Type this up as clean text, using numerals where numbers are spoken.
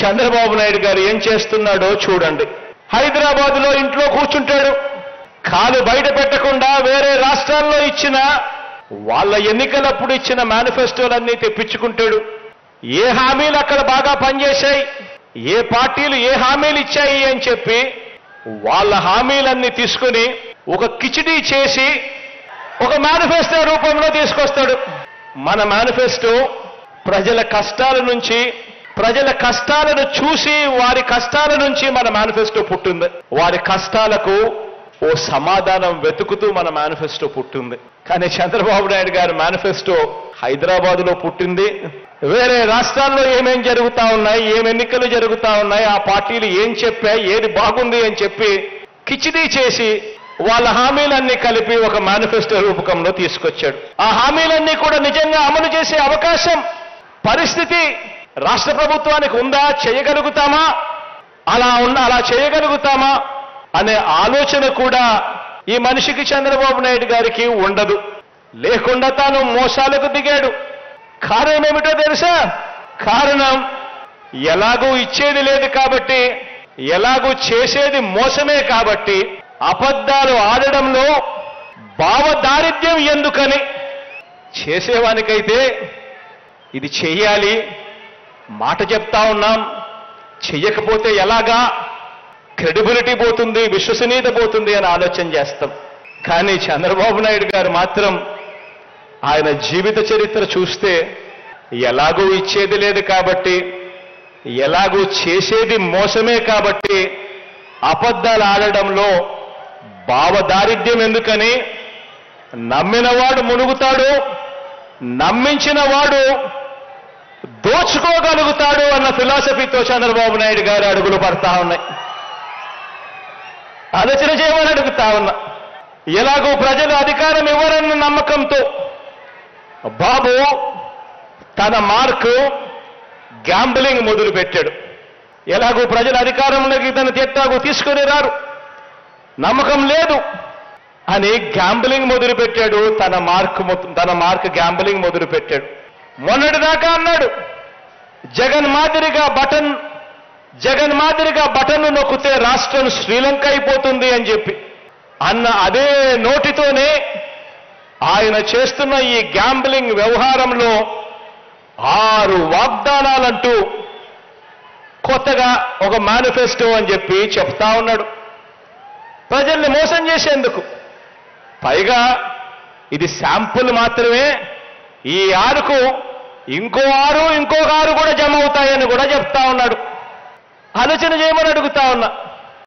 చంద్రబాబు నాయుడు గారు ఏం చేస్తున్నాడో చూడండి. హైదరాబాదులో ఇంట్లో కూర్చుంటాడు, కాలు బయట పెట్టకుండా వేరే రాష్ట్రాల్లో ఇచ్చిన వాళ్ళ ఎన్నికలప్పుడు ఇచ్చిన మేనిఫెస్టోలన్నీ తెప్పించుకుంటాడు. ఏ హామీలు అక్కడ బాగా పనిచేశాయి, ఏ పార్టీలు ఏ హామీలు ఇచ్చాయి అని చెప్పి వాళ్ళ హామీలన్నీ తీసుకుని ఒక కిచిడీ చేసి ఒక మేనిఫెస్టో రూపంలో తీసుకొస్తాడు. మన మేనిఫెస్టో ప్రజల కష్టాల నుంచి, ప్రజల కష్టాలను చూసి వారి కష్టాల నుంచి మన మేనిఫెస్టో పుట్టింది. వారి కష్టాలకు ఓ సమాధానం వెతుకుతూ మన మేనిఫెస్టో పుట్టింది. కానీ చంద్రబాబు నాయుడు గారి మేనిఫెస్టో హైదరాబాదులో పుట్టింది. వేరే రాష్ట్రాల్లో ఏమేం జరుగుతా ఉన్నాయి, ఏం ఎన్నికలు జరుగుతా ఉన్నాయి, ఆ పార్టీలు ఏం చెప్పాయి, ఏది బాగుంది అని చెప్పి కిచిడీ చేసి వాళ్ళ హామీలన్నీ కలిపి ఒక మేనిఫెస్టో రూపకంలో తీసుకొచ్చాడు. ఆ హామీలన్నీ కూడా నిజంగా అమలు చేసే అవకాశం, పరిస్థితి రాష్ట్ర ప్రభుత్వానికి ఉందా, చేయగలుగుతామా, అలా చేయగలుగుతామా అనే ఆలోచన కూడా ఈ మనిషికి చంద్రబాబు నాయుడు గారికి ఉండదు. లేకుండా తాను మోసాలకు దిగాడు. కారణం ఏమిటో తెలుసా? కారణం ఎలాగూ ఇచ్చేది లేదు కాబట్టి, ఎలాగూ చేసేది మోసమే కాబట్టి అబద్ధాలు ఆడడంలో భావదారిద్ర్యం ఎందుకని. చేసేవానికైతే ఇది చెయ్యాలి, మాట చెప్తా ఉన్నాం, చెయ్యకపోతే ఎలాగా, క్రెడిబిలిటీ పోతుంది, విశ్వసనీయత పోతుంది అని ఆలోచన చేస్తాం. కానీ చంద్రబాబు నాయుడు గారు మాత్రం ఆయన జీవిత చరిత్ర చూస్తే ఎలాగూ ఇచ్చేది లేదు కాబట్టి, ఎలాగూ చేసేది మోసమే కాబట్టి అబద్ధాలు ఆడడంలో భావదారిద్ర్యం ఎందుకని, నమ్మినవాడు మునుగుతాడు, నమ్మించిన వాడు దోచుకోగలుగుతాడు అన్న ఫిలాసఫీతో చంద్రబాబు నాయుడు గారు అడుగులు పడతా ఉన్నాయి. ఆలోచన చేయమని అడుగుతా ఉన్నా. ఎలాగో ప్రజలు అధికారం ఇవ్వరన్న నమ్మకంతో బాబు తన మార్కు గ్యాంబ్లింగ్ మొదలుపెట్టాడు. ఎలాగో ప్రజల అధికారంలోకి తన ఎట్టాగో తీసుకుని రారు, నమ్మకం లేదు అని గ్యాంబ్లింగ్ మొదలుపెట్టాడు. తన మార్క్ గ్యాంబ్లింగ్ మొదలుపెట్టాడు. మొన్నటిదాకా అన్నాడు జగన్ మాదిరిగా బటన్ నొక్కితే రాష్ట్రం శ్రీలంక అయిపోతుంది అని చెప్పి అన్న అదే నోటితోనే ఆయన చేస్తున్న ఈ గ్యాంబ్లింగ్ వ్యవహారంలో 6 వాగ్దానాలంటూ కొత్తగా ఒక మేనిఫెస్టో అని చెప్పి చెప్తా ఉన్నాడు. ప్రజల్ని మోసం చేసేందుకు. పైగా ఇది శాంపుల్ మాత్రమే, ఈ 6కు ఇంకో 6 కూడా జమ అవుతాయని కూడా చెప్తా ఉన్నాడు. ఆలోచన చేయమని అడుగుతా ఉన్నా.